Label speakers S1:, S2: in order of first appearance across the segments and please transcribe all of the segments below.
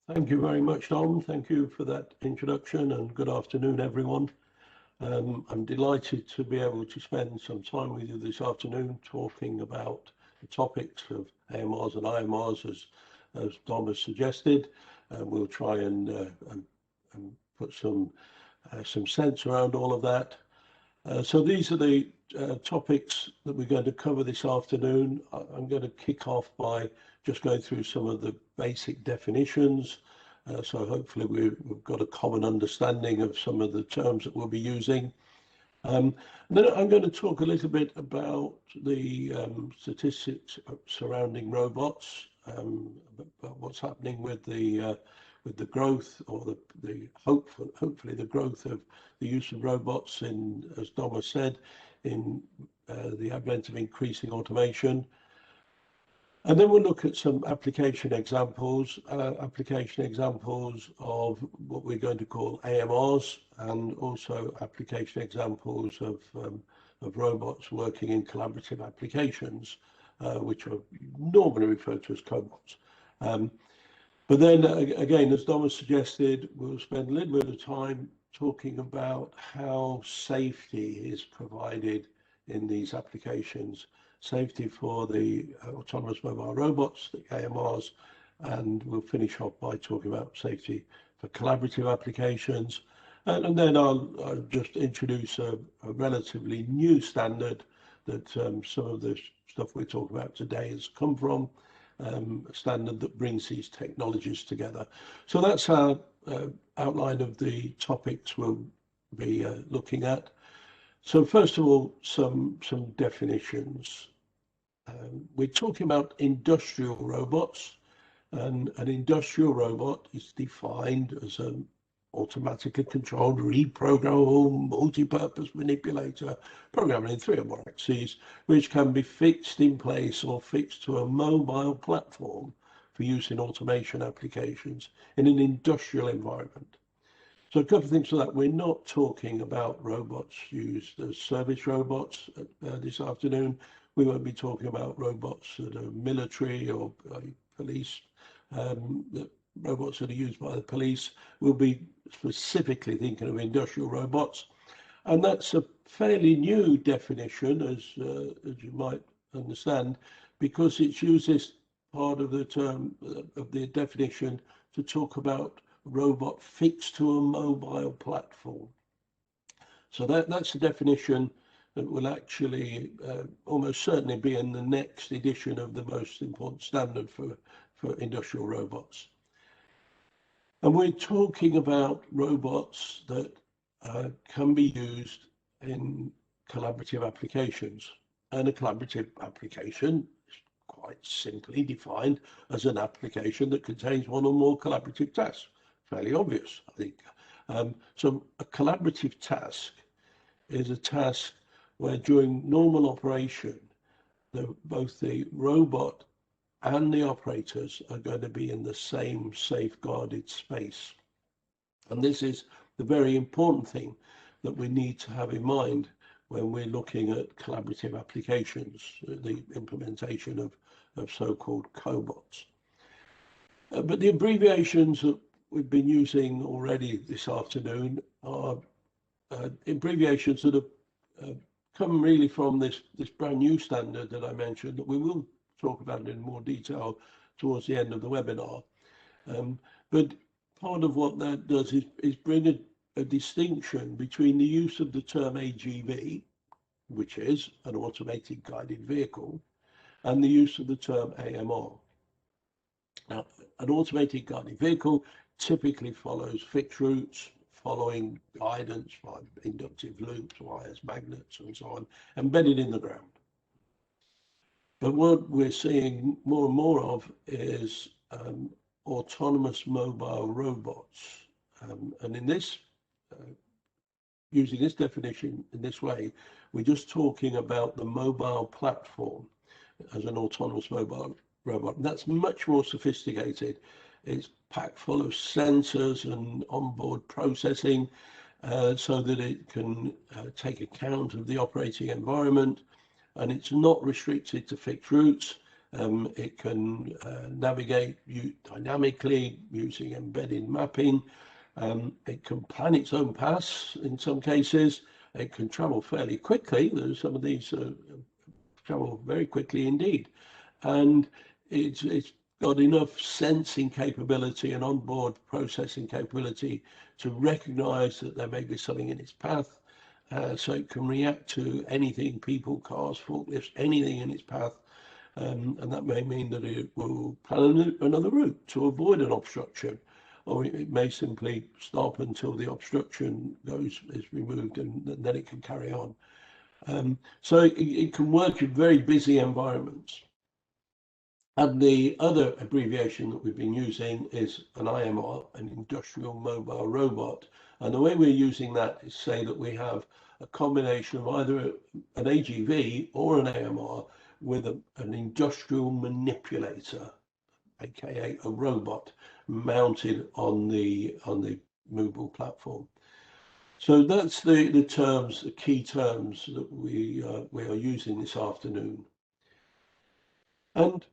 S1: Thank you very much, Dom. Thank you for that introduction and good afternoon, everyone. I'm delighted to be able to spend some time with you this afternoon talking about the topics of AMRs and IMRs as Dom has suggested. We'll try and put some sense around all of that. So these are the topics that we're going to cover this afternoon. I'm going to kick off by just going through some of the basic definitions. So hopefully we've got a common understanding of some of the terms that we'll be using. Then I'm going to talk a little bit about the statistics surrounding robots, about what's happening with the growth or hopefully the growth of the use of robots in, as Dom has said, in the advent of increasing automation. And then we'll look at some application examples of what we're going to call AMRs, and also application examples of robots working in collaborative applications, which are normally referred to as cobots. But then again, as Dom has suggested, we'll spend a little bit of time talking about how safety is provided in these applications. Safety for the autonomous mobile robots, the AMRs, and we'll finish off by talking about safety for collaborative applications. And then I'll just introduce a relatively new standard that some of the stuff we're talking about today has come from, a standard that brings these technologies together. So that's our outline of the topics we'll be looking at. So first of all, some definitions. We're talking about industrial robots, and an industrial robot is defined as an automatically controlled, reprogrammable, multi-purpose manipulator, programming in 3 or more axes, which can be fixed in place or fixed to a mobile platform for use in automation applications in an industrial environment. So a couple of things for that. We're not talking about robots used as service robots this afternoon. We won't be talking about robots that are military or police, robots that are used by the police. We'll be specifically thinking of industrial robots. And that's a fairly new definition, as you might understand, because it's used as part of the term, of the definition, to talk about robot fixed to a mobile platform. So that's the definition that will actually almost certainly be in the next edition of the most important standard for industrial robots. And we're talking about robots that can be used in collaborative applications. And a collaborative application is quite simply defined as an application that contains one or more collaborative tasks. Fairly obvious, I think. So a collaborative task is a task where during normal operation, both the robot and the operators are going to be in the same safeguarded space. And this is the very important thing that we need to have in mind when we're looking at collaborative applications, the implementation of so-called cobots. But the abbreviations that we've been using already this afternoon are abbreviations that have come really from this brand new standard that I mentioned, that we will talk about in more detail towards the end of the webinar. But part of what that does is bring a distinction between the use of the term AGV, which is an automated guided vehicle, and the use of the term AMR. Now, an automated guided vehicle typically follows fixed routes, following guidance by inductive loops, wires, magnets, and so on, embedded in the ground. But what we're seeing more and more of is autonomous mobile robots. And in this, using this definition in this way, we're just talking about the mobile platform as an autonomous mobile robot. And that's much more sophisticated. It's packed full of sensors and onboard processing so that it can take account of the operating environment, and it's not restricted to fixed routes. It can navigate dynamically using embedded mapping. It can plan its own paths in some cases. It can travel fairly quickly. There's some of these travel very quickly indeed. And it's got enough sensing capability and onboard processing capability to recognize that there may be something in its path. So it can react to anything, people, cars, forklifts, anything in its path. And that may mean that it will plan another route to avoid an obstruction, or it may simply stop until the obstruction is removed, and then it can carry on. So it can work in very busy environments. And the other abbreviation that we've been using is an IMR, an industrial mobile robot. And the way we're using that is say that we have a combination of either an AGV or an AMR with an industrial manipulator, aka a robot mounted on the movable platform. So that's the terms, the key terms that we are using this afternoon. And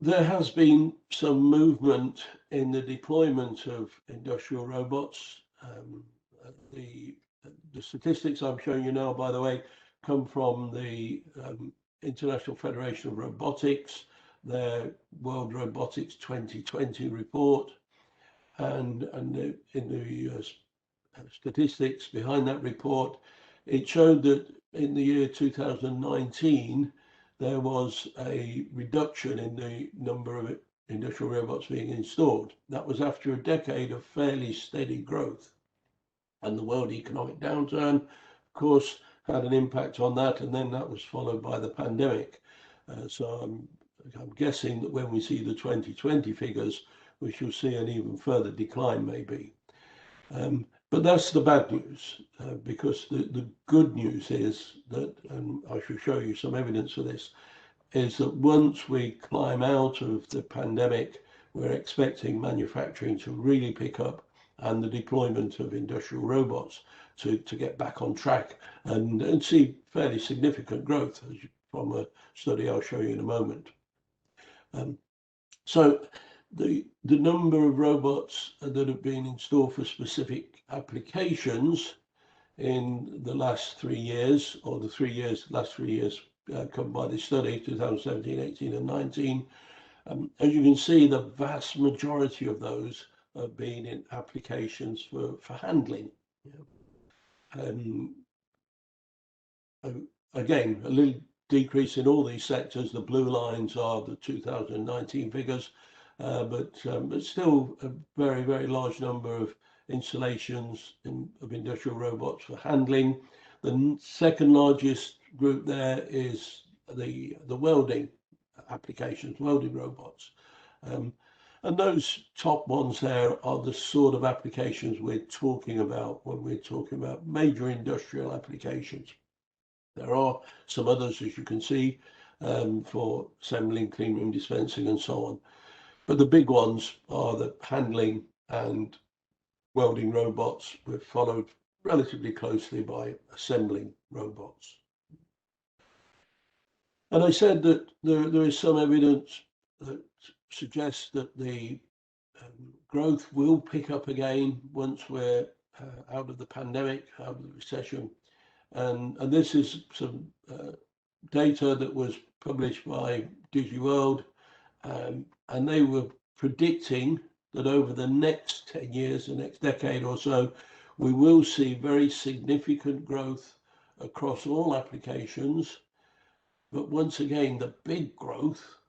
S1: there has been some movement in the deployment of industrial robots. The statistics I'm showing you now, by the way, come from the International Federation of Robotics, their World Robotics 2020 report, and in the statistics behind that report, it showed that in the year 2019, there was a reduction in the number of industrial robots being installed. That was after a decade of fairly steady growth. And the world economic downturn, of course, had an impact on that, and then that was followed by the pandemic. So I'm guessing that when we see the 2020 figures, we shall see an even further decline maybe. But that's the bad news, because the good news is that, and I shall show you some evidence for this, is that once we climb out of the pandemic, we're expecting manufacturing to really pick up and the deployment of industrial robots to get back on track and see fairly significant growth from a study I'll show you in a moment. So the number of robots that have been installed for specific applications in the last 3 years, or the last 3 years covered by this study, 2017, 18 and 19, as you can see, the vast majority of those have been in applications for handling. Again, a little decrease in all these sectors. The blue lines are the 2019 figures, but still a very, very large number of installations of industrial robots for handling. The second largest group there is the welding applications, welding robots. And those top ones there are the sort of applications we're talking about when we're talking about major industrial applications. There are some others, as you can see, for assembling, clean room dispensing and so on. But the big ones are the handling and welding robots, were followed relatively closely by assembling robots. And I said that there is some evidence that suggests that the growth will pick up again once we're out of the pandemic, out of the recession. And this is some data that was published by DigiWorld, and they were predicting that over the next 10 years, the next decade or so, we will see very significant growth across all applications. But once again, the big growth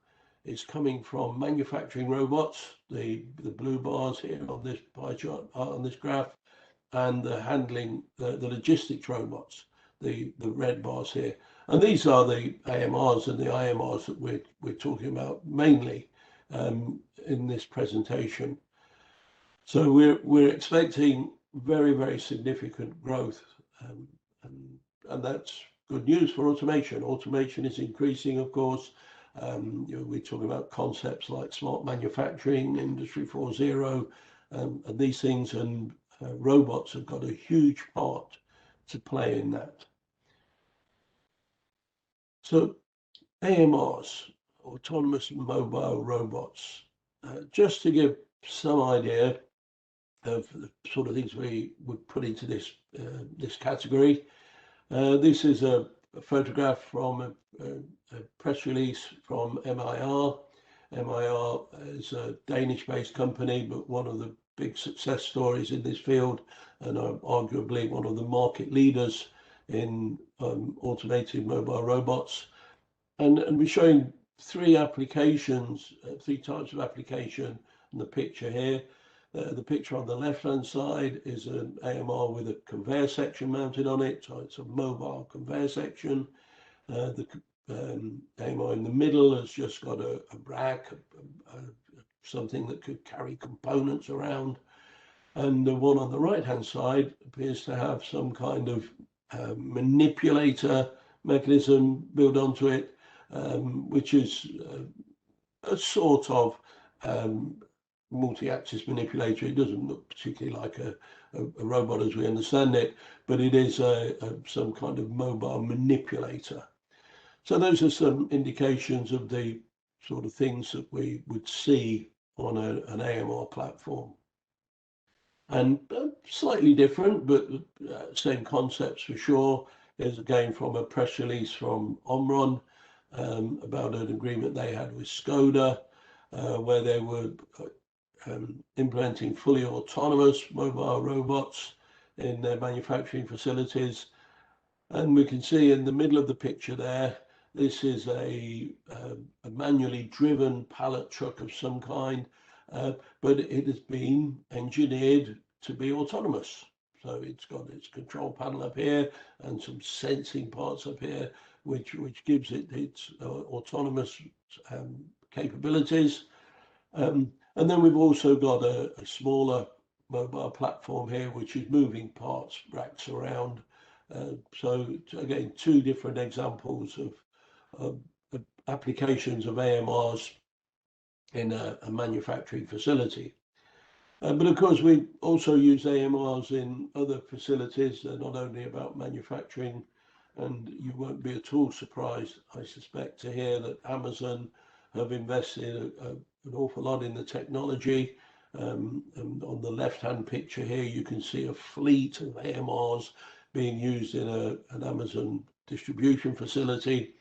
S1: is coming from manufacturing robots, the blue bars here on this pie chart, on this graph, and the handling, the logistics robots, the red bars here. And these are the AMRs and the IMRs that we're talking about mainly in this presentation. So we're expecting very, very significant growth, and that's good news for automation. Automation is increasing, of course. We're talking about concepts like smart manufacturing, Industry 4.0, and these things, and robots have got a huge part to play in that. So AMRs, autonomous mobile robots. Just to give some idea of the sort of things we would put into this category. This is a photograph from a press release from MIR. MIR is a Danish-based company, but one of the big success stories in this field, and arguably one of the market leaders in automated mobile robots. And we're showing three applications, three types of application in the picture here. The picture on the left-hand side is an AMR with a conveyor section mounted on it, so it's a mobile conveyor section. The AMR in the middle has just got a rack, something that could carry components around. And the one on the right-hand side appears to have some kind of manipulator mechanism built onto it, which is a sort of multi-axis manipulator. It doesn't look particularly like a robot as we understand it, but it is some kind of mobile manipulator. So those are some indications of the sort of things that we would see on an AMR platform. And slightly different, but same concepts for sure, is again from a press release from Omron about an agreement they had with Skoda, where they were implementing fully autonomous mobile robots in their manufacturing facilities. And we can see in the middle of the picture there, this is a manually driven pallet truck of some kind, but it has been engineered to be autonomous. So it's got its control panel up here and some sensing parts up here, which gives it its autonomous capabilities. And then we've also got a smaller mobile platform here, which is moving parts, racks around. So again, two different examples of applications of AMRs in a manufacturing facility. But of course, we also use AMRs in other facilities. They're not only about manufacturing, and you won't be at all surprised, I suspect, to hear that Amazon have invested an awful lot in the technology. And on the left-hand picture here, you can see a fleet of AMRs being used in an Amazon distribution facility.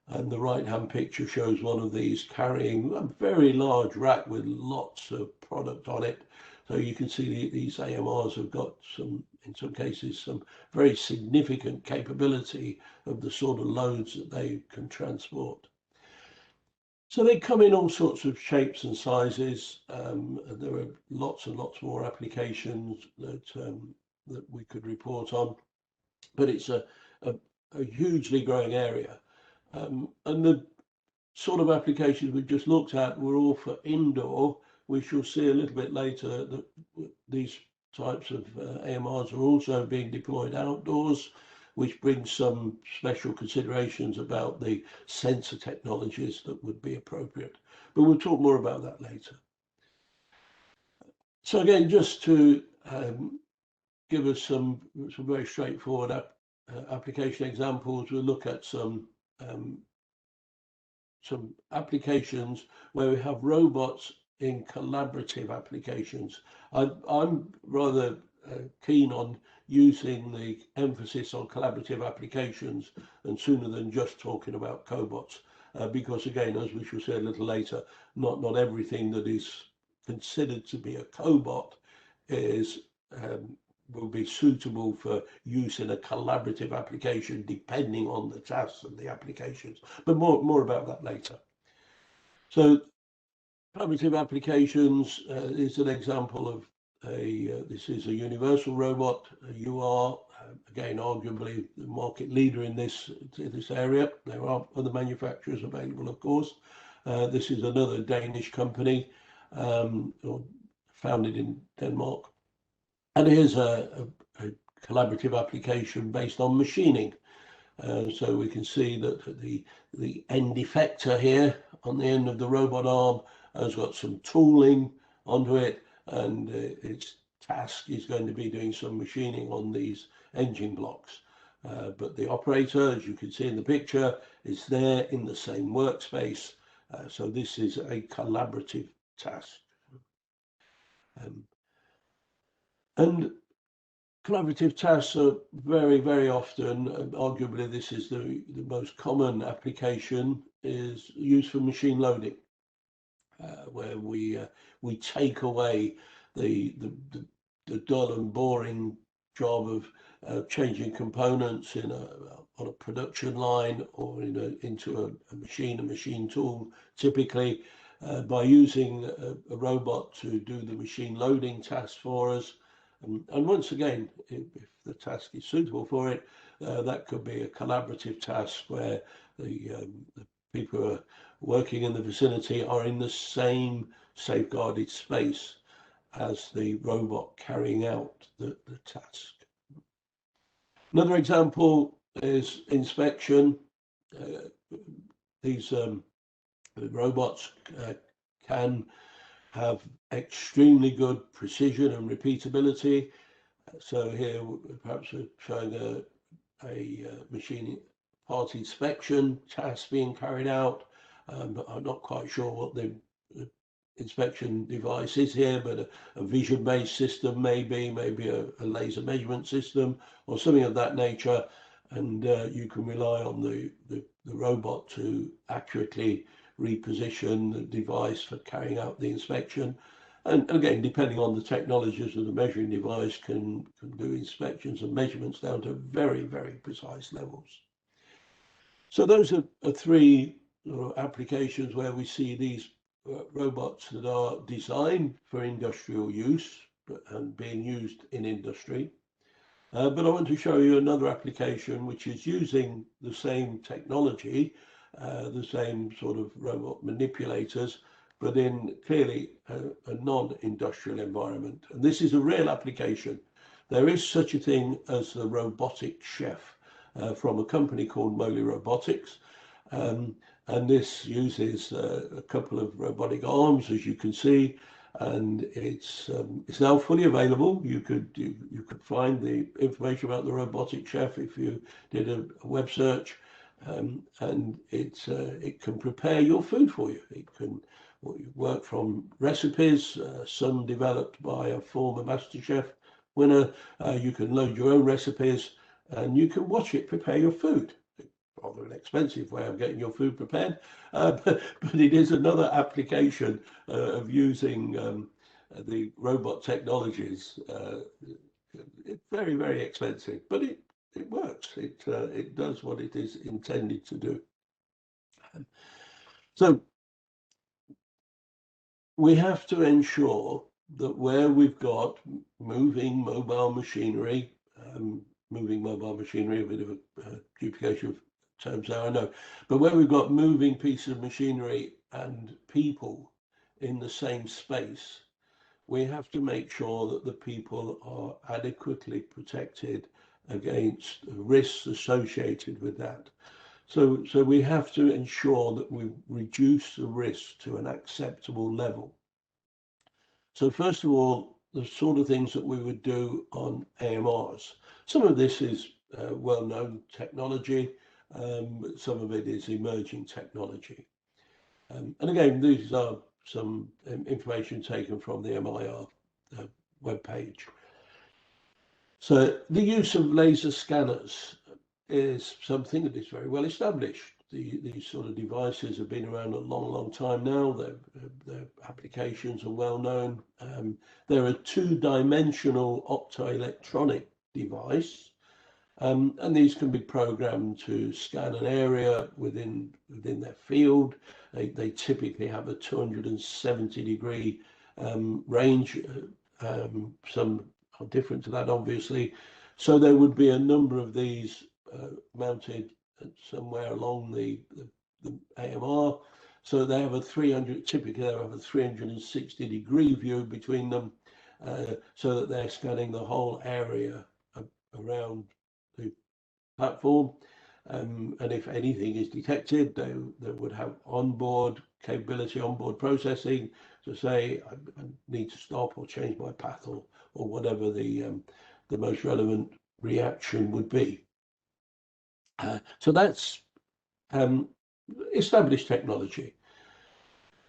S1: And the right-hand picture shows one of these carrying a very large rack with lots of product on it. So you can see these AMRs have got some, in some cases, some very significant capability of the sort of loads that they can transport. So they come in all sorts of shapes and sizes. There are lots and lots more applications that we could report on, but it's a hugely growing area. And the sort of applications we've just looked at were all for indoor. We shall see a little bit later that these types of AMRs are also being deployed outdoors, which brings some special considerations about the sensor technologies that would be appropriate. But we'll talk more about that later. So again, just to give us some very straightforward application examples, we'll look at some applications where we have robots in collaborative applications. I'm rather keen on using the emphasis on collaborative applications and sooner than just talking about cobots, because again, as we shall see a little later, not everything that is considered to be a cobot is will be suitable for use in a collaborative application, depending on the tasks and the applications. But more about that later. So collaborative applications is an example of this is a universal robot, a UR, again, arguably the market leader in this area. There are other manufacturers available, of course. This is another Danish company, founded in Denmark. And here's a collaborative application based on machining. So we can see that the end effector here on the end of the robot arm has got some tooling onto it, and its task is going to be doing some machining on these engine blocks. but the operator, as you can see in the picture, is there in the same workspace. So this is a collaborative task. And collaborative tasks are very, very often, arguably this is the most common application, is used for machine loading, where we take away the dull and boring job of changing components on a production line or into a machine tool, typically by using a robot to do the machine loading task for us. And once again, if the task is suitable for it, that could be a collaborative task where the people who are working in the vicinity are in the same safeguarded space as the robot carrying out the task. Another example is inspection. These robots can have extremely good precision and repeatability. So here perhaps we're showing a machine part inspection task being carried out. I'm not quite sure what the inspection device is here, but a vision-based system, maybe a laser measurement system or something of that nature. And you can rely on the robot to accurately reposition the device for carrying out the inspection. And again, depending on the technologies of the measuring device, can do inspections and measurements down to very, very precise levels. So those are three applications where we see these robots that are designed for industrial use and being used in industry. But I want to show you another application which is using the same technology, the same sort of robot manipulators, but in clearly a non-industrial environment. And this is a real application. There is such a thing as the robotic chef from a company called Moli Robotics. And this uses a couple of robotic arms, as you can see, and it's now fully available. You could find the information about the robotic chef if you did a web search, and it can prepare your food for you. It can work from recipes, some developed by a former MasterChef winner. You can load your own recipes, and you can watch it prepare your food. Rather an expensive way of getting your food prepared, but it is another application of using the robot technologies. It's very, very expensive, but it works. It does what it is intended to do. So we have to ensure that where we've got moving mobile machinery, a bit of a duplication of terms there, I know, but where we've got moving pieces of machinery and people in the same space, we have to make sure that the people are adequately protected against risks associated with that. So we have to ensure that we reduce the risk to an acceptable level. So first of all, the sort of things that we would do on AMRs. Some of this is well-known technology. Some of it is emerging technology. And again, these are some information taken from the MIR webpage. So the use of laser scanners is something that is very well established. These sort of devices have been around a long, long time now. Their applications are well known. They're a two-dimensional optoelectronic device. And these can be programmed to scan an area within their field. They typically have a 270-degree range. Some are different to that, obviously. So there would be a number of these mounted somewhere along the AMR. So they have typically they have a 360-degree view between them, so that they're scanning the whole area around the platform, and if anything is detected, they would have onboard capability, onboard processing to say I need to stop or change my path or whatever the most relevant reaction would be. So that's established technology.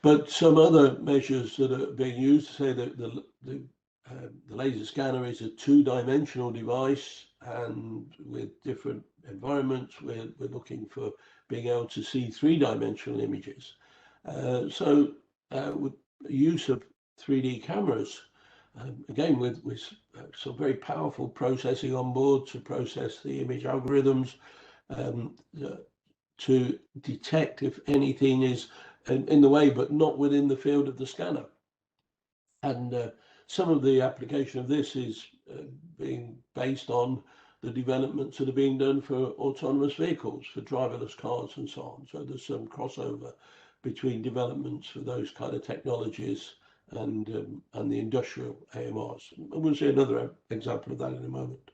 S1: But some other measures that are being used, say that the laser scanner is a two-dimensional device, and with different environments, we're looking for being able to see three-dimensional images. So with the use of 3D cameras, again with some very powerful processing on board to process the image algorithms, to detect if anything is in the way, but not within the field of the scanner. And some of the application of this is being based on the developments that are being done for autonomous vehicles, for driverless cars and so on. So there's some crossover between developments for those kind of technologies and the industrial AMRs. And we'll see another example of that in a moment.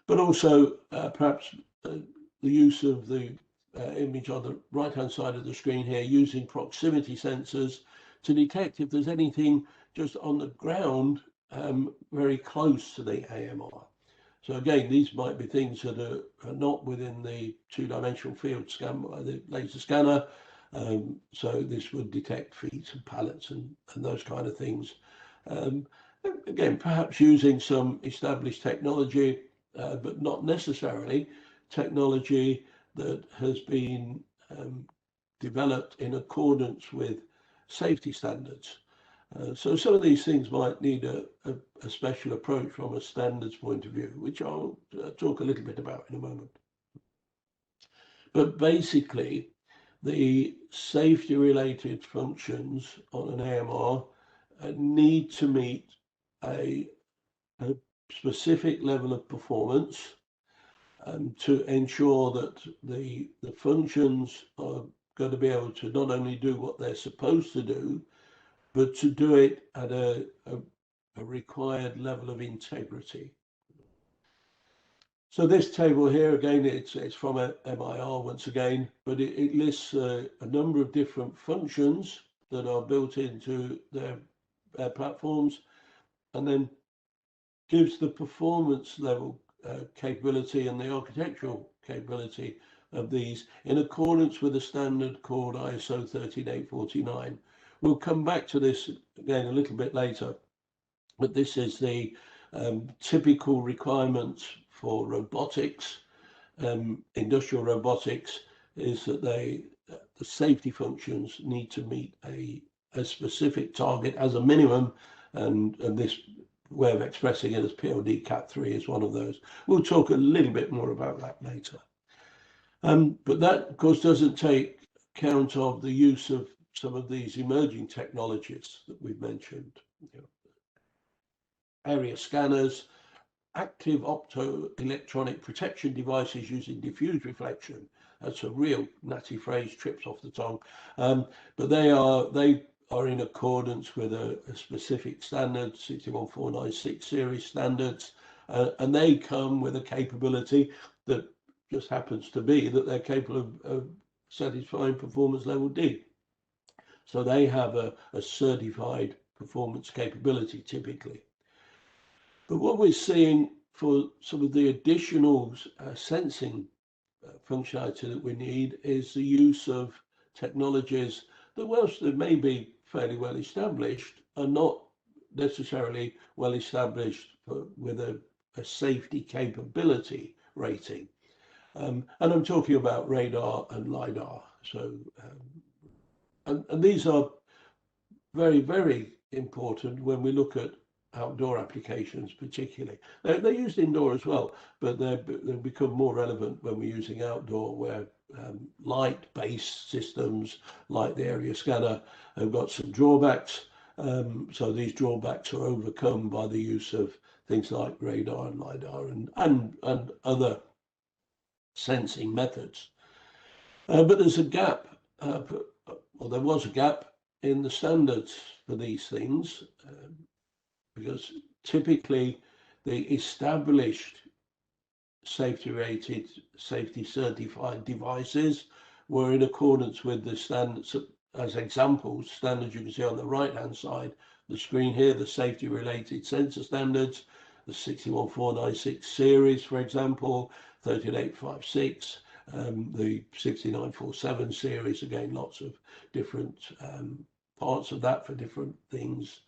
S1: But also perhaps the use of the image on the right-hand side of the screen here, using proximity sensors to detect if there's anything just on the ground very close to the AMR. So again, these might be things that are not within the two-dimensional field scanned by the laser scanner. So this would detect feet and pallets and those kind of things. Again, perhaps using some established technology, but not necessarily technology that has been developed in accordance with safety standards. So some of these things might need a special approach from a standards point of view, which I'll talk a little bit about in a moment. But basically, the safety related functions on an AMR need to meet a specific level of performance to ensure that the functions are going to be able to not only do what they're supposed to do, but to do it at a required level of integrity. So this table here, again, it's from a MIR once again, but it lists a number of different functions that are built into their platforms, and then gives the performance level capability and the architectural capability of these in accordance with a standard called ISO 13849. We'll come back to this again a little bit later, but this is the typical requirements for robotics, industrial robotics, is that the safety functions need to meet a specific target as a minimum, and this way of expressing it as PLD Cat 3 is one of those. We'll talk a little bit more about that later. But that, of course, doesn't take account of the use of some of these emerging technologies that we've mentioned. Area scanners, active optoelectronic protection devices using diffuse reflection. That's a real natty phrase, trips off the tongue. But they are in accordance with a specific standard, 61496 series standards, and they come with a capability that just happens to be that they're capable of satisfying performance level D. So they have a certified performance capability typically. But what we're seeing for some of the additional sensing functionality that we need is the use of technologies that, whilst they may be fairly well established, are not necessarily well established with a safety capability rating. And I'm talking about radar and LiDAR. So, and these are very, very important when we look at outdoor applications particularly. They're used indoor as well, but they've become more relevant when we're using outdoor, where light-based systems like the area scanner have got some drawbacks. So these drawbacks are overcome by the use of things like radar and LiDAR and other sensing methods. But there's a gap, or there was a gap in the standards for these things, because typically the established safety rated, safety certified devices were in accordance with the standards. As examples, standards you can see on the right hand side the screen here, the safety related sensor standards, the 61496 series, for example, 13856, the 6947 series, again, lots of different parts of that for different things.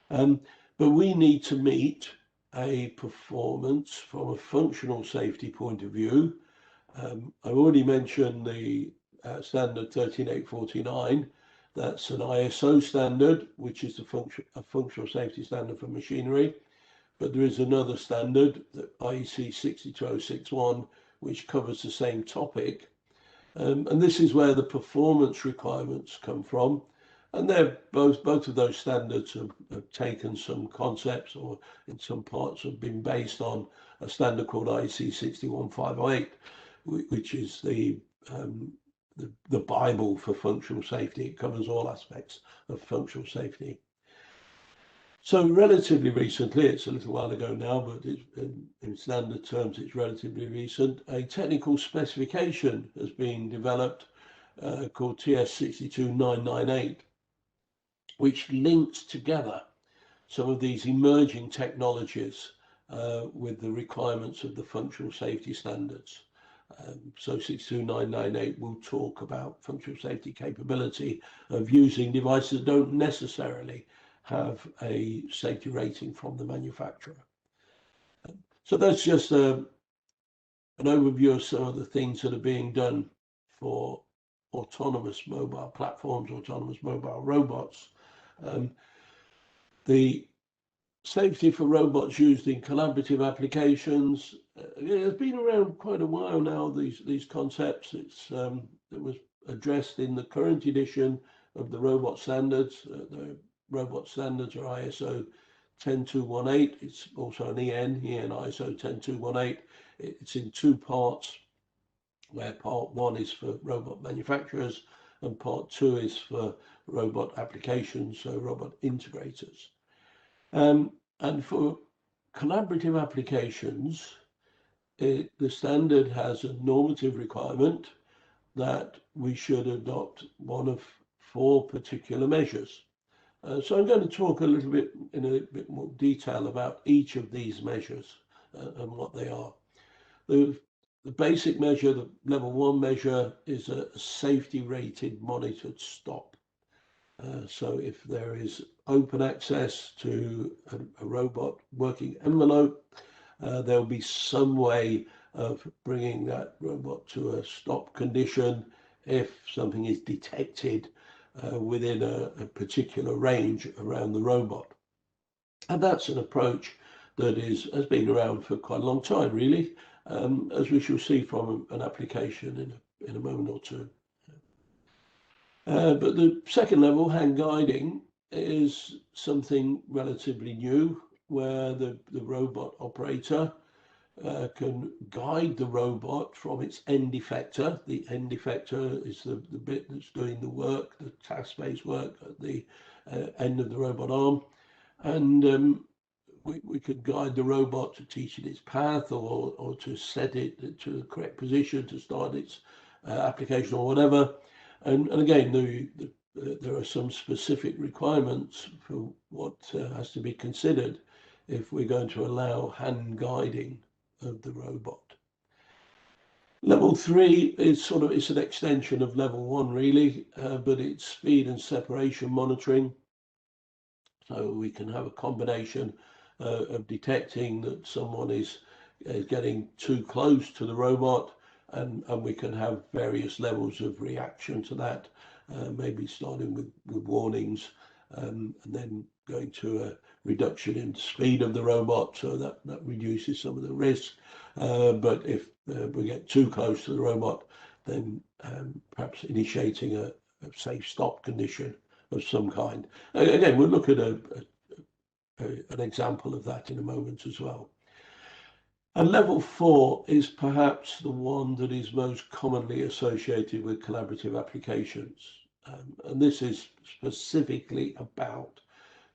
S1: But we need to meet a performance from a functional safety point of view. I've already mentioned the standard 13849. That's an ISO standard, which is a functional safety standard for machinery. But there is another standard, the IEC 62061, which covers the same topic. And this is where the performance requirements come from. And they're both of those standards have taken some concepts, or in some parts have been based on a standard called IEC 61508, which is the Bible for functional safety. It covers all aspects of functional safety. So relatively recently, it's a little while ago now, but in standard terms, it's relatively recent, a technical specification has been developed called TS 62998, which links together some of these emerging technologies with the requirements of the functional safety standards. So 62998 will talk about functional safety capability of using devices that don't necessarily have a safety rating from the manufacturer. So that's just an overview of some of the things that are being done for autonomous mobile platforms, autonomous mobile robots. The safety for robots used in collaborative applications, it has been around quite a while now, these concepts. It was addressed in the current edition of the robot standards. The robot standards are ISO 10218. It's also an EN ISO 10218. It's in two parts, where part one is for robot manufacturers and part two is for robot applications, so robot integrators. And for collaborative applications, the standard has a normative requirement that we should adopt one of 4 particular measures. So I'm going to talk a little bit in a bit more detail about each of these measures and what they are. The basic measure, the level 1 measure, is a safety rated monitored stop. So if there is open access to a robot working envelope, there'll be some way of bringing that robot to a stop condition if something is detected within a particular range around the robot. And that's an approach that has been around for quite a long time, really, as we shall see from an application in a moment or two. But the second level, hand guiding, is something relatively new, where the robot operator can guide the robot from its end effector. The end effector is the bit that's doing the work, the task-based work at the end of the robot arm. And we could guide the robot to teach it its path, or to set it to the correct position to start its application or whatever. And again, there are some specific requirements for what has to be considered if we're going to allow hand guiding of the robot. Level 3 is it's an extension of level 1, really, but it's speed and separation monitoring. So we can have a combination of detecting that someone is getting too close to the robot, and we can have various levels of reaction to that, maybe starting with warnings, and then going to a reduction in speed of the robot, so that reduces some of the risk. But if we get too close to the robot, then perhaps initiating a safe stop condition of some kind. Again, we'll look at an example of that in a moment as well. And level 4 is perhaps the one that is most commonly associated with collaborative applications. And this is specifically about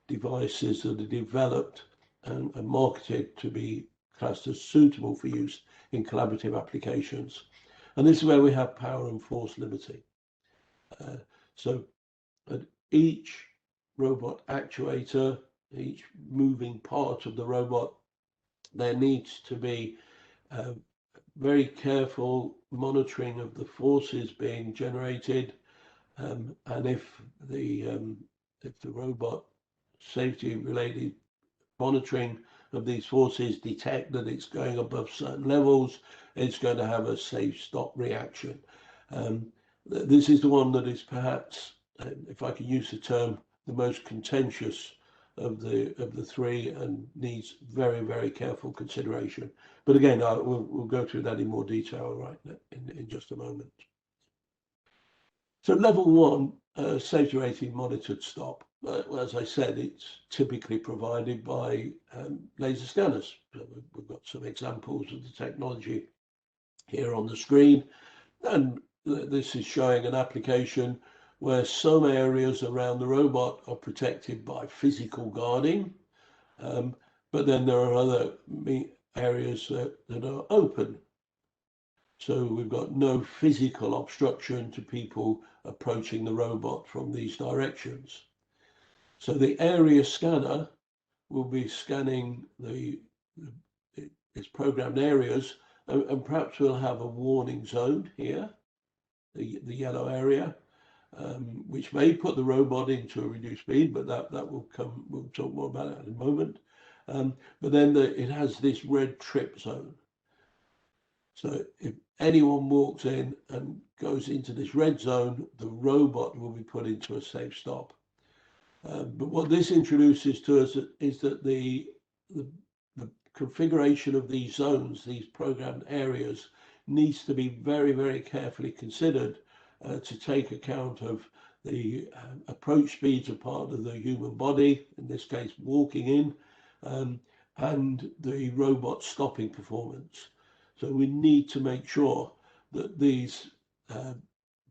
S1: devices that are developed and marketed to be classed as suitable for use in collaborative applications. And this is where we have power and force limiting. So at each robot actuator, each moving part of the robot, there needs to be very careful monitoring of the forces being generated, and if the robot safety related monitoring of these forces detect that it's going above certain levels, it's going to have a safe stop reaction. This is the one that is perhaps, if I can use the term, the most contentious of the three, and needs very, very careful consideration. But again, we'll go through that in more detail right in just a moment. So level one, safety rating monitored stop. As I said, it's typically provided by laser scanners. So we've got some examples of the technology here on the screen, and this is showing an application where some areas around the robot are protected by physical guarding, but then there are other areas that are open. So we've got no physical obstruction to people approaching the robot from these directions. So the area scanner will be scanning its programmed areas, and perhaps we'll have a warning zone here, the yellow area, which may put the robot into a reduced speed, but that will come. We'll talk more about it in a moment. But then it has this red trip zone. So if anyone walks in and goes into this red zone, the robot will be put into a safe stop. But what this introduces to us is that the configuration of these zones, these programmed areas, needs to be very, very carefully considered to take account of the approach speeds of part of the human body, in this case walking in, and the robot stopping performance. So we need to make sure that these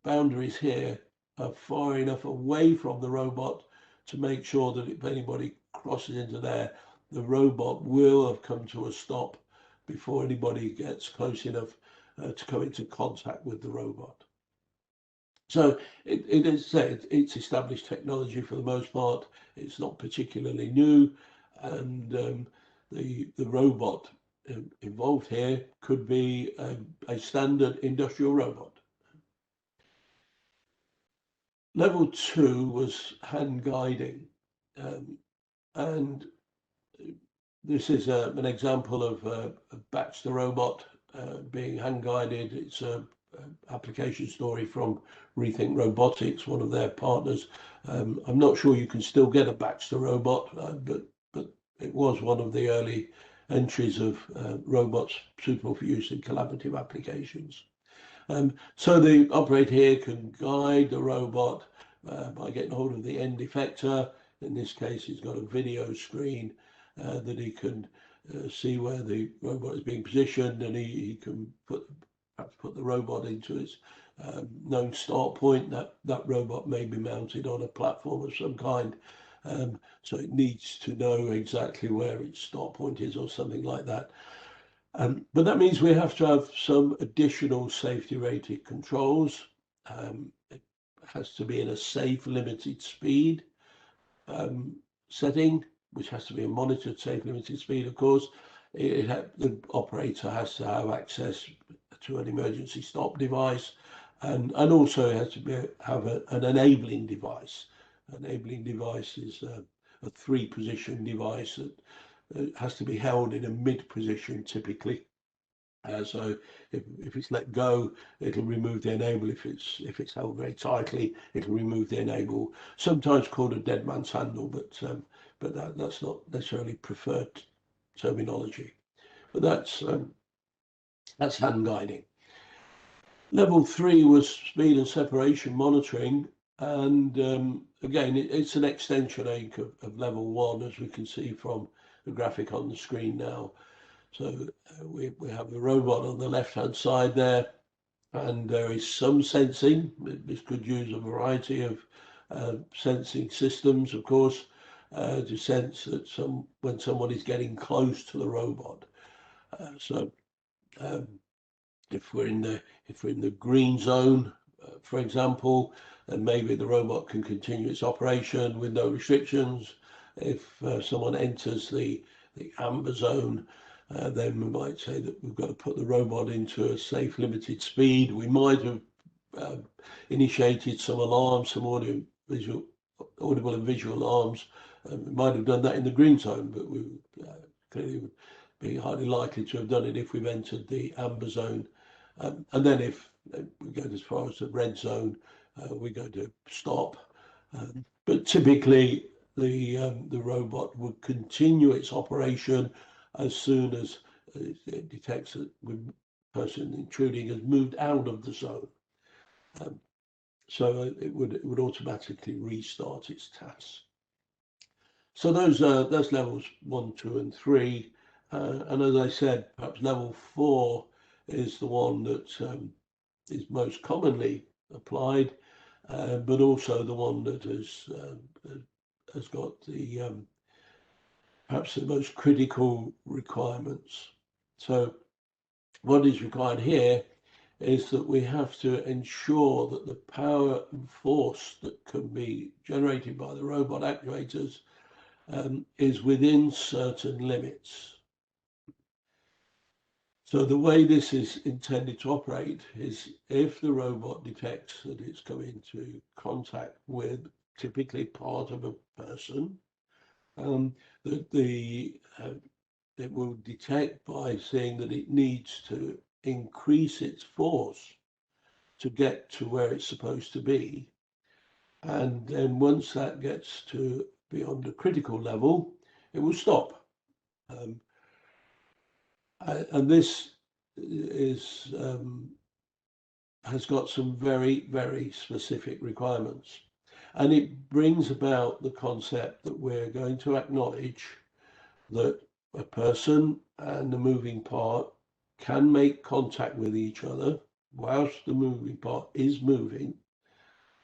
S1: boundaries here are far enough away from the robot to make sure that if anybody crosses into there, the robot will have come to a stop before anybody gets close enough to come into contact with the robot. So it is said it's established technology for the most part. It's not particularly new, and the robot involved here could be a standard industrial robot. Level 2 was hand guiding, and this is an example of a Baxter robot being hand guided. It's an application story from Rethink Robotics, one of their partners. I'm not sure you can still get a Baxter robot, but it was one of the early entries of robots suitable for use in collaborative applications. So the operator here can guide the robot by getting hold of the end effector. In this case, he's got a video screen that he can see where the robot is being positioned, and he can perhaps put the robot into its known start point. That robot may be mounted on a platform of some kind, so it needs to know exactly where its start point is or something like that. But that means we have to have some additional safety rated controls. It has to be in a safe limited speed setting, which has to be a monitored safe limited speed, of course. The operator has to have access to an emergency stop device, and also it has to have an enabling device. Enabling device is a 3-position device that it has to be held in a mid position typically. So if it's let go, it'll remove the enable. If it's held very tightly, it'll remove the enable. Sometimes called a dead man's handle, but that's not necessarily preferred terminology. But that's hand guiding. Level 3 was speed and separation monitoring, and again, it's an extension of level 1, as we can see from the graphic on the screen now. So we have the robot on the left-hand side there, and there is some sensing. This could use a variety of sensing systems, of course, to sense that when someone is getting close to the robot. So if we're in the green zone, for example, then maybe the robot can continue its operation with no restrictions. If someone enters the amber zone, then we might say that we've got to put the robot into a safe limited speed. We might have initiated some alarms, some audible and visual alarms. We might have done that in the green zone, but we clearly would be highly likely to have done it if we've entered the amber zone. And then if we go as far as the red zone, we're going to stop. But typically, the robot would continue its operation as soon as it detects that the person intruding has moved out of the zone. So it would automatically restart its tasks. So those levels 1, 2, and 3. And as I said, perhaps level 4 is the one that is most commonly applied, but also the one that has got the perhaps the most critical requirements. So what is required here is that we have to ensure that the power and force that can be generated by the robot actuators is within certain limits. So the way this is intended to operate is if the robot detects that it's come into contact with typically part of a person, it will detect by seeing that it needs to increase its force to get to where it's supposed to be. And then once that gets to beyond a critical level, it will stop. And this has got some very, very specific requirements. And it brings about the concept that we're going to acknowledge that a person and the moving part can make contact with each other whilst the moving part is moving.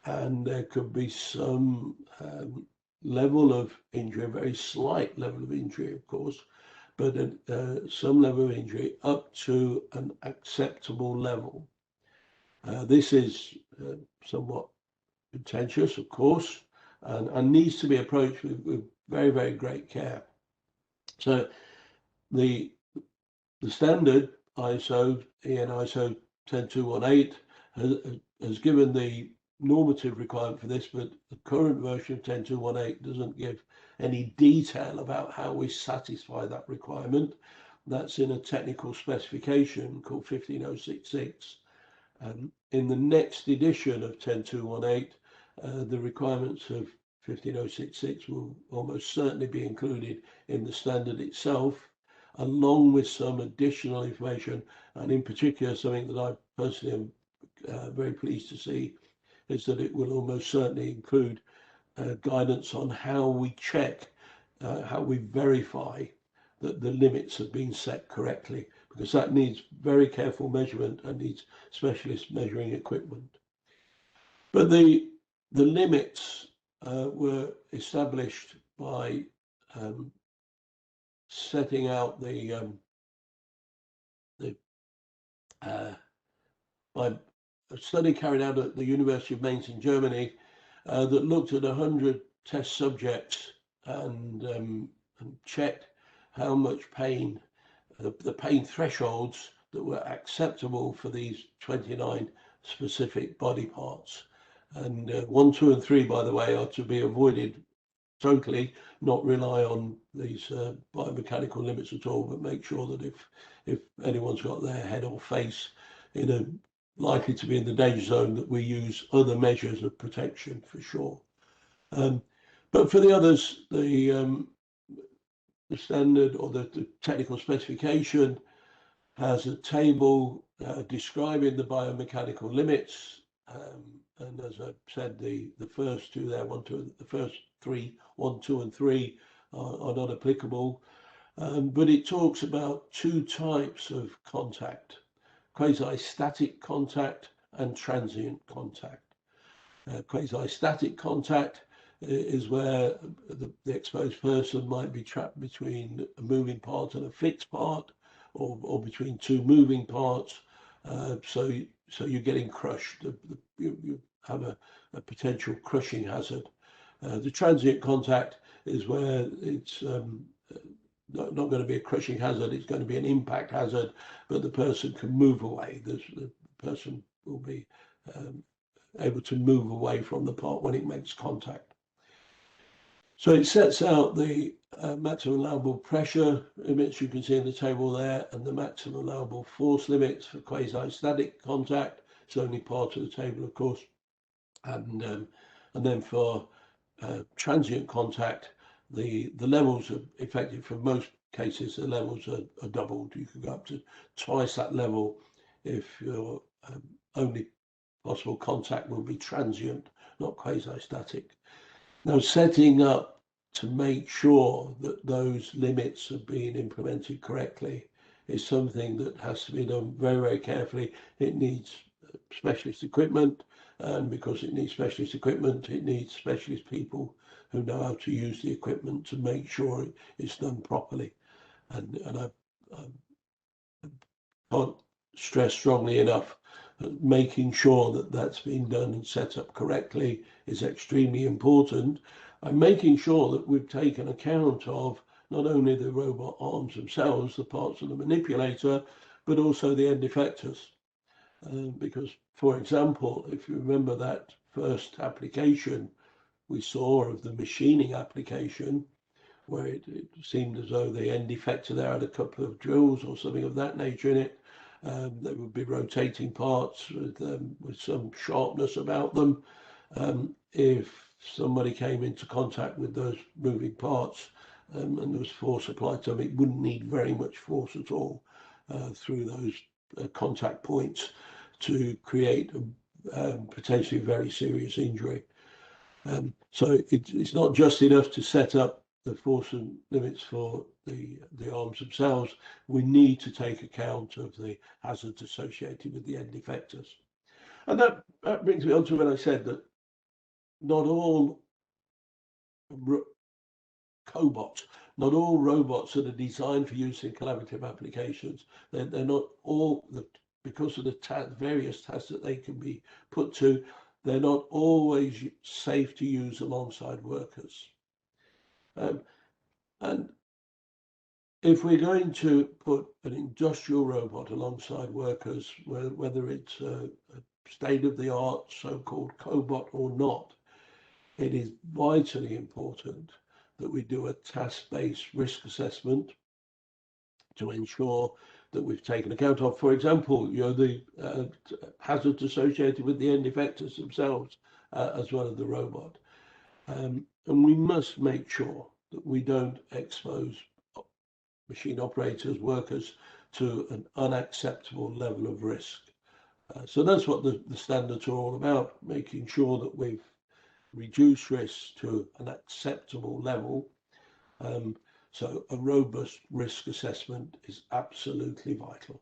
S1: And there could be some level of injury, a very slight level of injury, of course, but some level of injury up to an acceptable level. This is somewhat contentious, of course, and needs to be approached with very, very great care. So the standard ISO, EN ISO 10218 has given the normative requirement for this, but the current version of 10218 doesn't give any detail about how we satisfy that requirement. That's in a technical specification called 15066. In the next edition of 10218, the requirements of 15066 will almost certainly be included in the standard itself, along with some additional information, and in particular, something that I personally am very pleased to see is that it will almost certainly include guidance on how we check, how we verify that the limits have been set correctly, because that needs very careful measurement and needs specialist measuring equipment. But the limits were established by setting out by a study carried out at the University of Mainz in Germany that looked at 100 test subjects and checked how much pain, the pain thresholds that were acceptable for these 29 specific body parts. And 1, 2, and 3, by the way, are to be avoided totally, not rely on these biomechanical limits at all, but make sure that if anyone's got their head or face in a likely to be in the danger zone, that we use other measures of protection for sure. But for the others, the standard or the technical specification has a table describing the biomechanical limits. And as I said, the first two there, the first three, 1, 2, and 3 are not applicable. But it talks about two types of contact: quasi-static contact and transient contact. Quasi-static contact is where the exposed person might be trapped between a moving part and a fixed part, or between two moving parts. So you're getting crushed. You have a potential crushing hazard. The transient contact is where it's not going to be a crushing hazard, it's going to be an impact hazard, but the person can move away. The person will be able to move away from the part when it makes contact. So it sets out the maximum allowable pressure limits you can see in the table there, and the maximum allowable force limits for quasi-static contact. It's only part of the table, of course. And then for transient contact, the levels are effective for most cases. The levels are doubled. You can go up to twice that level if your only possible contact will be transient, not quasi-static. Now, setting up to make sure that those limits are being implemented correctly is something that has to be done very, very carefully. It needs specialist equipment, and because it needs specialist equipment, it needs specialist people who know how to use the equipment to make sure it's done properly. And I can't stress strongly enough that making sure that that's been done and set up correctly is extremely important, and making sure that we've taken account of not only the robot arms themselves, the parts of the manipulator, but also the end effectors. Because, for example, if you remember that first application we saw of the machining application, where it seemed as though the end effector there had a couple of drills or something of that nature in it. They would be rotating parts with some sharpness about them. If somebody came into contact with those moving parts and there was force applied to them, it wouldn't need very much force at all through those contact points to create potentially very serious injury. So it's not just enough to set up the force and limits for the arms themselves. We need to take account of the hazards associated with the end effectors. And that brings me on to when I said that not all cobots, not all robots that are designed for use in collaborative applications, they're not all, because of the various tasks that they can be put to, they're not always safe to use alongside workers. And if we're going to put an industrial robot alongside workers, whether it's a state-of-the-art so-called cobot or not, it is vitally important that we do a task-based risk assessment to ensure that we've taken account of, for example, the hazards associated with the end effectors themselves, as well as the robot. And we must make sure that we don't expose machine operators, workers, to an unacceptable level of risk. So that's what the standards are all about, making sure that we've reduced risks to an acceptable level. So a robust risk assessment is absolutely vital.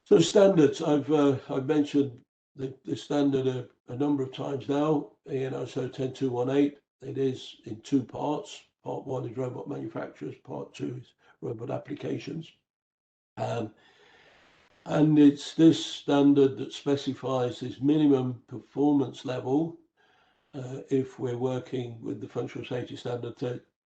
S1: So standards, I've mentioned the standard a number of times now, ISO 10218. It is in two parts. Part one is robot manufacturers, part two is robot applications. And it's this standard that specifies this minimum performance level if we're working with the functional safety standard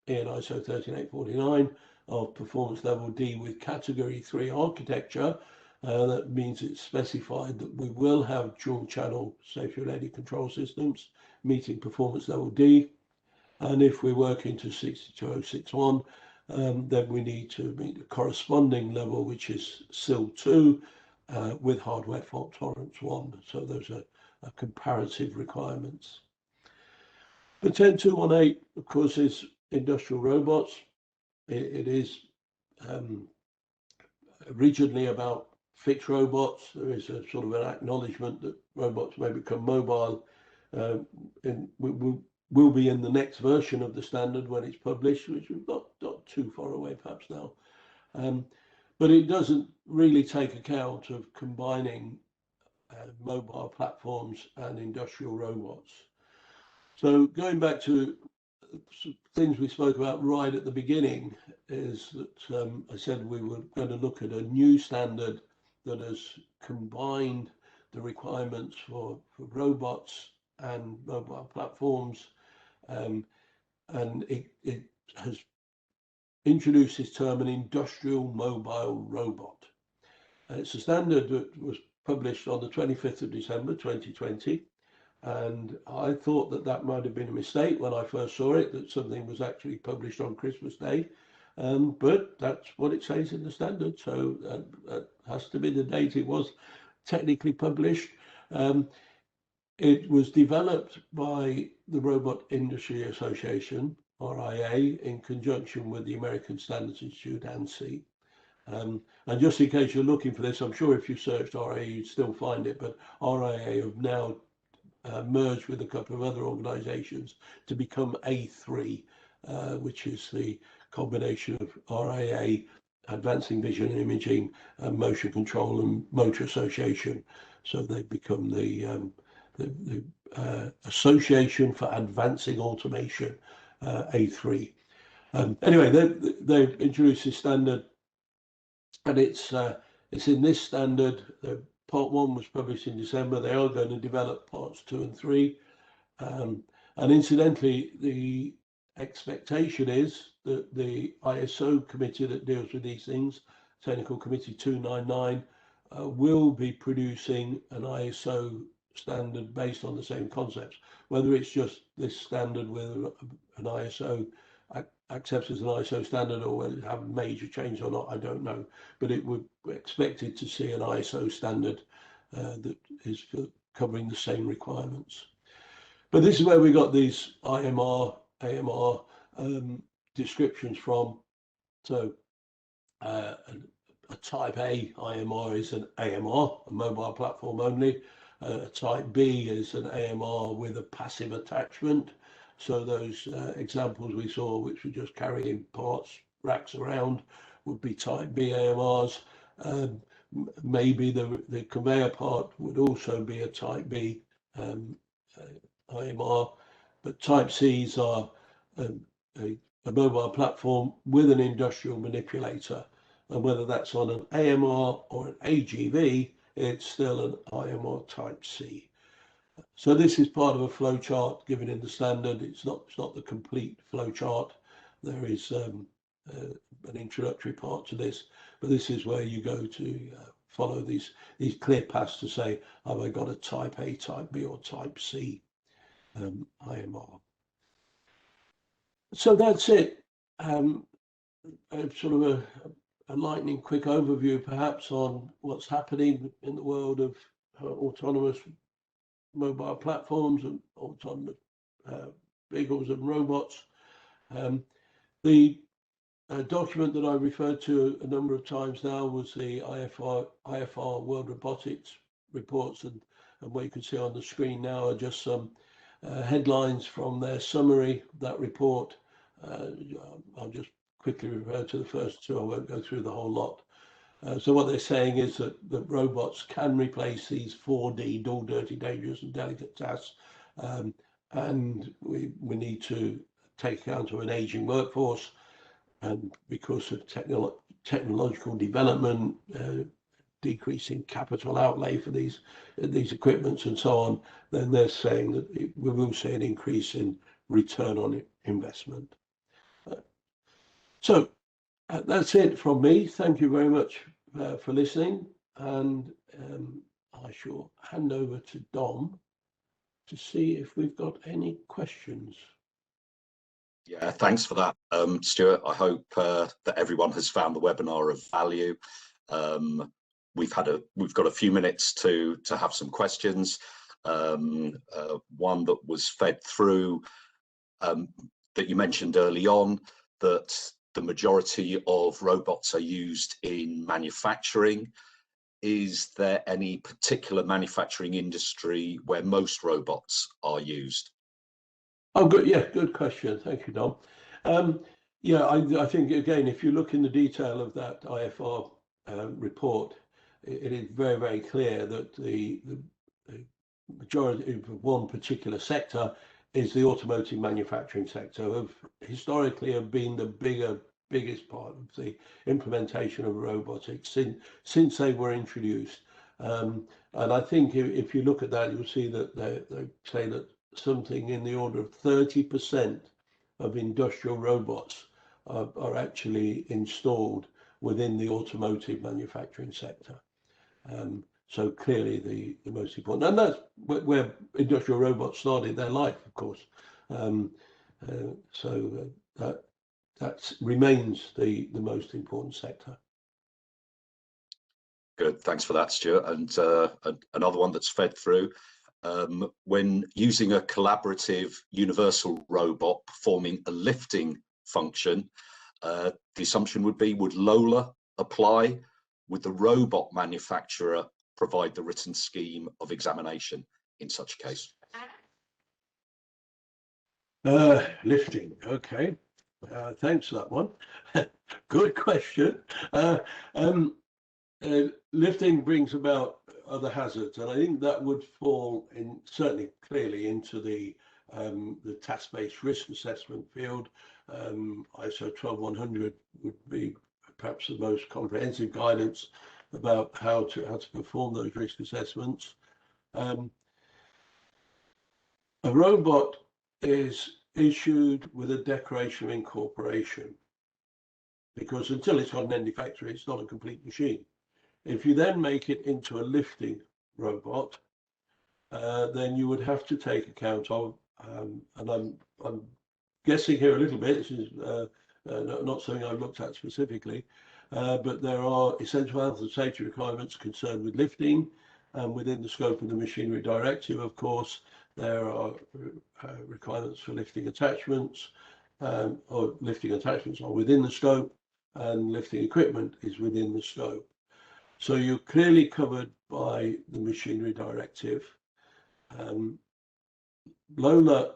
S1: ISO 13849 of performance level D with category 3 architecture. That means it's specified that we will have dual channel safety related control systems meeting performance level D. And if we're working to 62061, then we need to meet the corresponding level, which is SIL 2 with hardware fault tolerance 1. So those are comparative requirements. The 10218, of course, is industrial robots. It is originally about fixed robots. There is a sort of an acknowledgement that robots may become mobile and will be in the next version of the standard when it's published, which is not too far away perhaps now. But it doesn't really take account of combining mobile platforms and industrial robots. So going back to things we spoke about right at the beginning is that I said we were going to look at a new standard that has combined the requirements for robots and mobile platforms, and it has introduced this term, an industrial mobile robot. It's a standard that was published on the 25th of December 2020. And I thought that that might have been a mistake when I first saw it, that something was actually published on Christmas Day. But that's what it says in the standard. So that has to be the date it was technically published. It was developed by the Robot Industry Association, RIA, in conjunction with the American Standards Institute, ANSI. And just in case you're looking for this, I'm sure if you searched RIA, you'd still find it, but RIA have now merged with a couple of other organizations to become A3, which is the combination of RIA, Advancing Vision and Imaging, and Motion Control and Motor Association. So they become the Association for Advancing Automation, A3. Anyway, they've introduced this standard, and it's in this standard. Part 1 was published in December. They are going to develop parts 2 and 3. And incidentally, the expectation is that the ISO committee that deals with these things, Technical Committee 299, will be producing an ISO standard based on the same concepts. Whether it's just this standard with an ISO accepts as an ISO standard, or whether it have major change or not, I don't know. But it would be expected to see an ISO standard that is covering the same requirements. But this is where we got these IMR, AMR descriptions from. So a type A IMR is an AMR, a mobile platform only. Type B is an AMR with a passive attachment. So those examples we saw, which were just carrying parts, racks around, would be type B AMRs. Maybe the conveyor part would also be a type B IMR, but type Cs are a mobile platform with an industrial manipulator. And whether that's on an AMR or an AGV, it's still an IMR type C. So this is part of a flow chart given in the standard. It's not the complete flow chart. There is an introductory part to this, but this is where you go to follow these clear paths to say, have I got a type A, type B, or type C IMR? So that's it. Sort of a lightning quick overview perhaps on what's happening in the world of autonomous mobile platforms and autonomous vehicles and robots. The document that I referred to a number of times now was the IFR World Robotics reports, and what you can see on the screen now are just some headlines from their summary of that report. I'll just quickly refer to the first two. I won't go through the whole lot. So what they're saying is that robots can replace these 4D, dull, dirty, dangerous, and delicate tasks, and we need to take account of an aging workforce, and because of technological development, decreasing capital outlay for these equipments and so on, then they're saying that we will see an increase in return on investment. So that's it from me. Thank you very much for listening, and I shall hand over to Dom to see if we've got any questions.
S2: Yeah, thanks for that, Stuart. I hope that everyone has found the webinar of value. We've got a few minutes to have some questions. One that was fed through that you mentioned early on, that the majority of robots are used in manufacturing. Is there any particular manufacturing industry where most robots are used?
S1: Oh, good. Yeah, good question. Thank you, Dom. Yeah, I think, again, if you look in the detail of that IFR report, it is very, very clear that the majority of one particular sector is the automotive manufacturing sector, historically have been the biggest part of the implementation of robotics since they were introduced. And I think if you look at that, you'll see that they say that something in the order of 30% of industrial robots are actually installed within the automotive manufacturing sector. So clearly the most important, and that's where industrial robots started their life, of course. So that remains the most important sector.
S2: Good, thanks for that, Stuart. And another one that's fed through, when using a collaborative universal robot performing a lifting function, the assumption would be, would LOLA apply? Would the robot manufacturer provide the written scheme of examination in such a case?
S1: Lifting, okay. Thanks for that one. Good question. Lifting brings about other hazards, and I think that would fall in certainly clearly into the task-based risk assessment field. ISO 12100 would be perhaps the most comprehensive guidance about how to perform those risk assessments. A robot is issued with a declaration of incorporation, because until it's got an end effector, it's not a complete machine. If you then make it into a lifting robot, then you would have to take account of, and I'm guessing here a little bit, this is not something I've looked at specifically, but there are essential health and safety requirements concerned with lifting, and within the scope of the Machinery Directive, of course, there are requirements for lifting attachments, or lifting attachments are within the scope, and lifting equipment is within the scope. So you're clearly covered by the Machinery Directive. LOLA,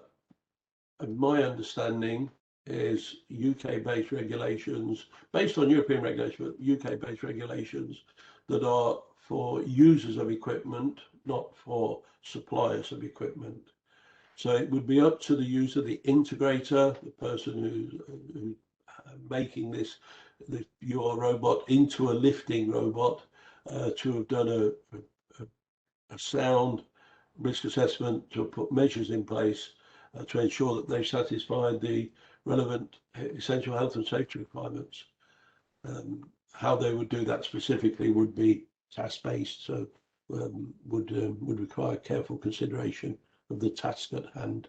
S1: my understanding, is UK-based regulations, based on European regulations, but UK-based regulations that are for users of equipment, not for suppliers of equipment. So it would be up to the user, the integrator, the person who's making your robot into a lifting robot, to have done a sound risk assessment, to have put measures in place to ensure that they've satisfied the relevant essential health and safety requirements. How they would do that specifically would be task-based, so would require careful consideration of the task at hand.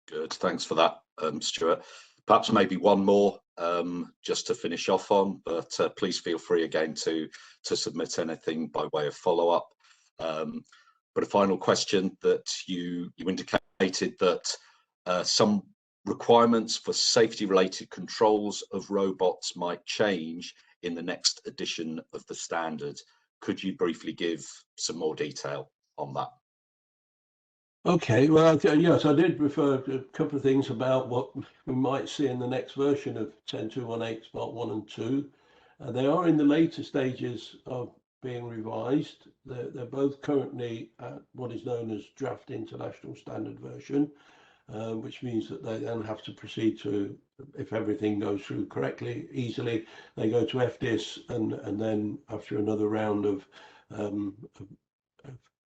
S2: Good, thanks for that, Stuart. Perhaps maybe one more just to finish off on, but please feel free again to submit anything by way of follow-up. But a final question, that you indicated that some requirements for safety-related controls of robots might change in the next edition of the standard. Could you briefly give some more detail on that?
S1: Okay, well, yes, I did refer to a couple of things about what we might see in the next version of 10218 Part 1 and 2. They are in the later stages of being revised. They're both currently at what is known as draft international standard version, which means that they then have to proceed to, if everything goes through correctly, easily, they go to FDIS, and then after another round of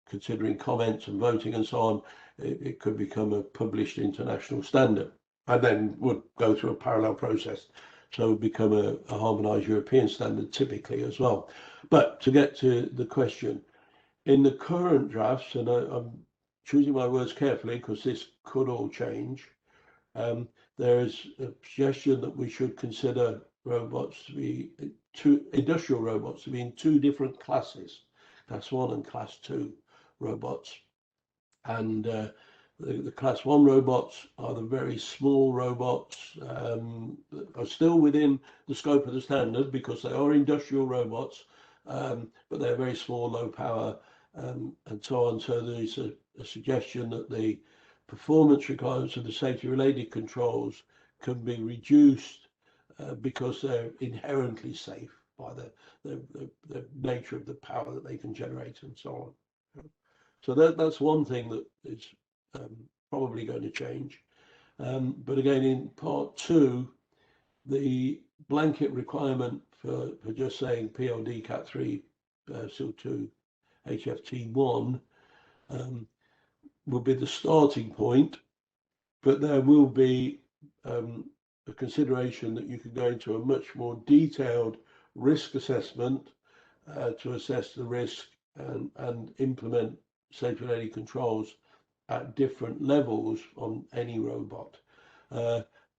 S1: considering comments and voting and so on, it could become a published international standard, and then would go through a parallel process. So become a harmonized European standard typically as well. But to get to the question, in the current drafts, and I'm choosing my words carefully because this could all change, there is a suggestion that we should consider robots to be industrial robots to be in two different classes, Class 1 and Class 2 robots. And the Class 1 robots are the very small robots, are still within the scope of the standard because they are industrial robots, but they're very small, low power, and so on. So there's a suggestion that the performance requirements of the safety related controls can be reduced because they're inherently safe by the nature of the power that they can generate and so on. So that's one thing that is probably going to change. But again, in Part 2, the blanket requirement for just saying PLD Cat 3, SIL 2, HFT 1 will be the starting point, but there will be a consideration that you can go into a much more detailed risk assessment to assess the risk and implement safety related controls at different levels on any robot.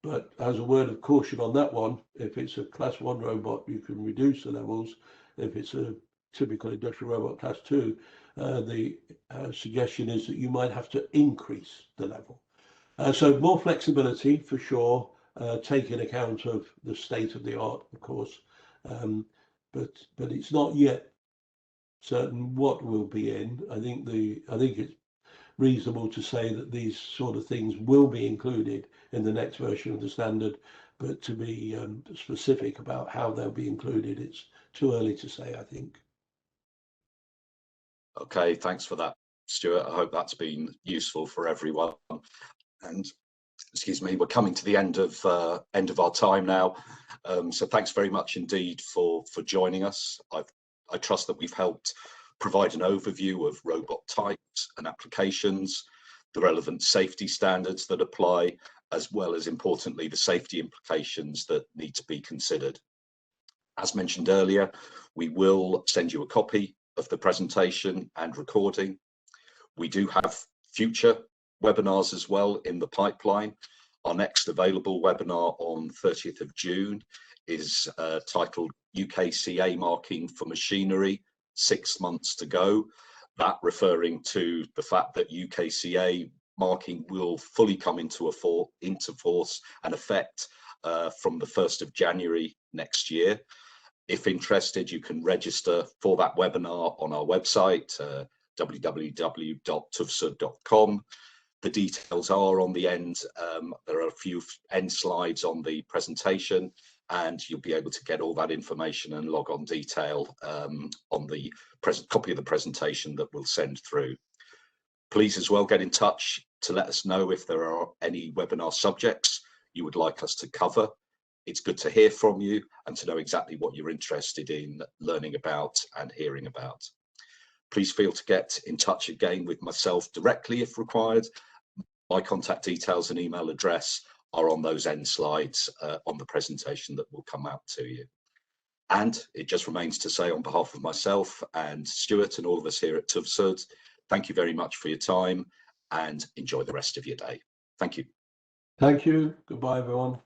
S1: But as a word of caution on that one, if it's a class 1 robot, you can reduce the levels. If it's a typical industrial robot class 2, the suggestion is that you might have to increase the level. So more flexibility for sure, taking account of the state of the art, of course, but it's not yet certain what will be in. I think it's reasonable to say that these sort of things will be included in the next version of the standard, but to be specific about how they'll be included, it's too early to say, I think.
S2: Okay, thanks for that, Stuart. I hope that's been useful for everyone. And excuse me, we're coming to the end of our time now. So thanks very much indeed for joining us. I trust that we've helped provide an overview of robot types and applications, the relevant safety standards that apply, as well as importantly, the safety implications that need to be considered. As mentioned earlier, we will send you a copy of the presentation and recording. We do have future webinars as well in the pipeline. Our next available webinar on 30th of June is titled UKCA Marking for Machinery, 6 months to go. That referring to the fact that UKCA marking will fully come into force and effect from the 1st of January next year. If interested, you can register for that webinar on our website, www.tufsud.com. The details are on the end. There are a few end slides on the presentation, and you'll be able to get all that information and log on detail on the copy of the presentation that we'll send through. Please as well get in touch to let us know if there are any webinar subjects you would like us to cover. It's good to hear from you and to know exactly what you're interested in learning about and hearing about. Please feel to get in touch again with myself directly if required. My contact details and email address are on those end slides on the presentation that will come out to you. And it just remains to say on behalf of myself and Stuart and all of us here at TÜV-SÜD, thank you very much for your time and enjoy the rest of your day. Thank you.
S1: Thank you. Goodbye, everyone.